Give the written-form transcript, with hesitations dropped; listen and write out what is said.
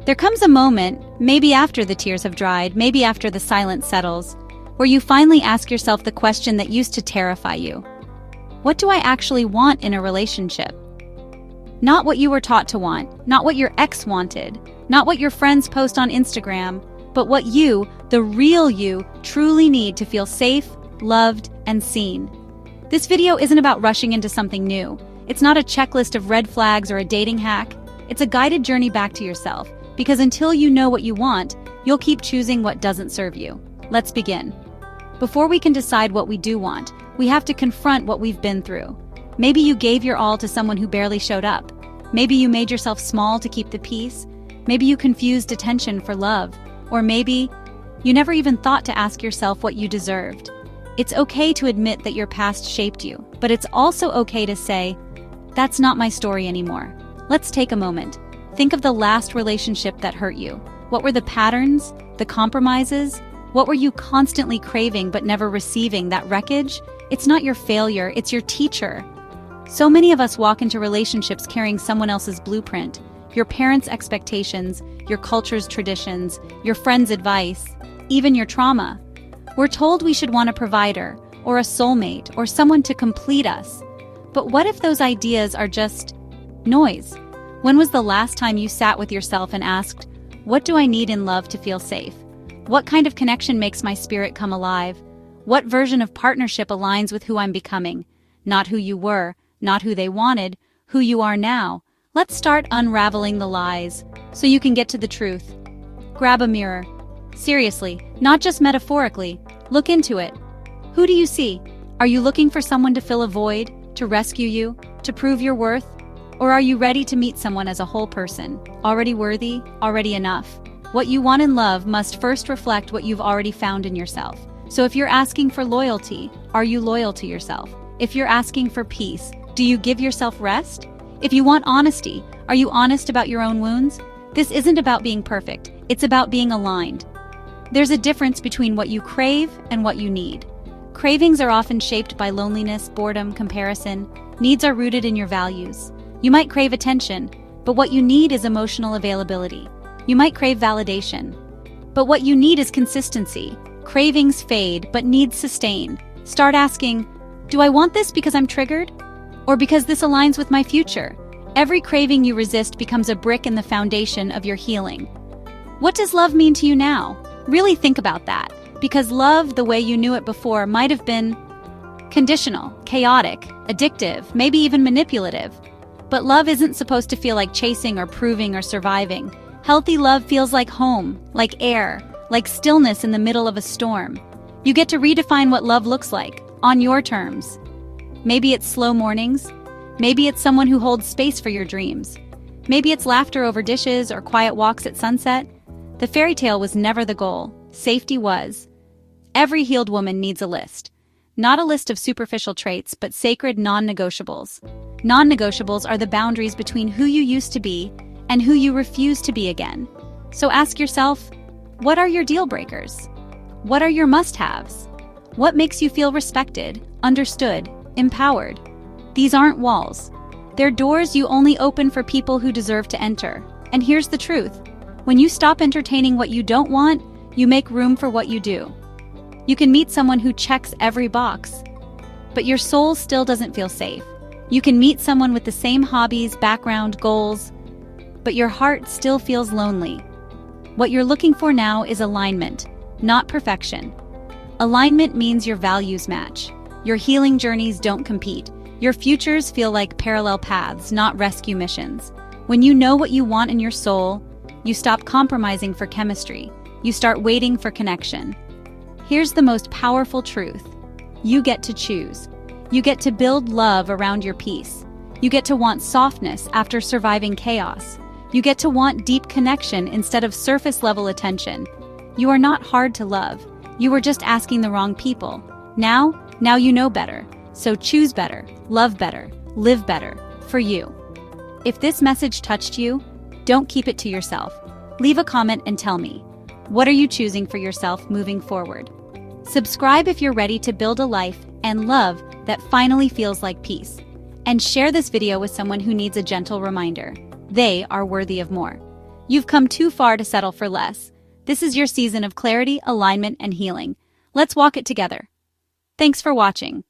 There comes a moment, maybe after the tears have dried, maybe after the silence settles, where you finally ask yourself the question that used to terrify you. What do I actually want in a relationship? Not what you were taught to want, not what your ex wanted, not what your friends post on Instagram, but what you, the real you, truly need to feel safe, loved, and seen. This video isn't about rushing into something new. It's not a checklist of red flags or a dating hack. It's a guided journey back to yourself, because until you know what you want, you'll keep choosing what doesn't serve you. Let's begin. Before we can decide what we do want, we have to confront what we've been through. Maybe you gave your all to someone who barely showed up. Maybe you made yourself small to keep the peace. Maybe you confused attention for love. Or maybe you never even thought to ask yourself what you deserved. It's okay to admit that your past shaped you, but it's also okay to say, that's not my story anymore. Let's take a moment. Think of the last relationship that hurt you. What were the patterns, the compromises? What were you constantly craving but never receiving? That wreckage? It's not your failure, it's your teacher. So many of us walk into relationships carrying someone else's blueprint, your parents' expectations, your culture's traditions, your friends' advice, even your trauma. We're told we should want a provider, or a soulmate, or someone to complete us. But what if those ideas are just noise? When was the last time you sat with yourself and asked, what do I need in love to feel safe? What kind of connection makes my spirit come alive? What version of partnership aligns with who I'm becoming? Not who you were, not who they wanted, who you are now. Let's start unraveling the lies, so you can get to the truth. Grab a mirror. Seriously, not just metaphorically. Look into it. Who do you see? Are you looking for someone to fill a void, to rescue you, to prove your worth? Or are you ready to meet someone as a whole person, already worthy, already enough? What you want in love must first reflect what you've already found in yourself. So if you're asking for loyalty, are you loyal to yourself? If you're asking for peace, do you give yourself rest? If you want honesty, are you honest about your own wounds? This isn't about being perfect, it's about being aligned. There's a difference between what you crave and what you need. Cravings are often shaped by loneliness, boredom, comparison. Needs are rooted in your values. You might crave attention, but what you need is emotional availability. You might crave validation, but what you need is consistency. Cravings fade, but needs sustain. Start asking, do I want this because I'm triggered? Or because this aligns with my future? Every craving you resist becomes a brick in the foundation of your healing. What does love mean to you now? Really think about that, because love, the way you knew it before, might have been conditional, chaotic, addictive, maybe even manipulative. But love isn't supposed to feel like chasing or proving or surviving. Healthy love feels like home, like air, like stillness in the middle of a storm. You get to redefine what love looks like, on your terms. Maybe it's slow mornings. Maybe it's someone who holds space for your dreams. Maybe it's laughter over dishes or quiet walks at sunset. The fairy tale was never the goal. Safety was. Every healed woman needs a list. Not a list of superficial traits, but sacred non-negotiables. Non-negotiables are the boundaries between who you used to be and who you refuse to be again. So ask yourself, what are your deal breakers? What are your must-haves? What makes you feel respected, understood, empowered? These aren't walls. They're doors you only open for people who deserve to enter. And here's the truth. When you stop entertaining what you don't want, you make room for what you do. You can meet someone who checks every box, but your soul still doesn't feel safe. You can meet someone with the same hobbies, background, goals, but your heart still feels lonely. What you're looking for now is alignment, not perfection. Alignment means your values match. Your healing journeys don't compete. Your futures feel like parallel paths, not rescue missions. When you know what you want in your soul, you stop compromising for chemistry. You start waiting for connection. Here's the most powerful truth. You get to choose. You get to build love around your peace. You get to want softness after surviving chaos. You get to want deep connection instead of surface-level attention. You are not hard to love. You were just asking the wrong people. Now you know better. So choose better, love better, live better, for you. If this message touched you, don't keep it to yourself. Leave a comment and tell me, what are you choosing for yourself moving forward? Subscribe if you're ready to build a life and love that finally feels like peace. And share this video with someone who needs a gentle reminder. They are worthy of more. You've come too far to settle for less. This is your season of clarity, alignment, and healing. Let's walk it together. Thanks for watching.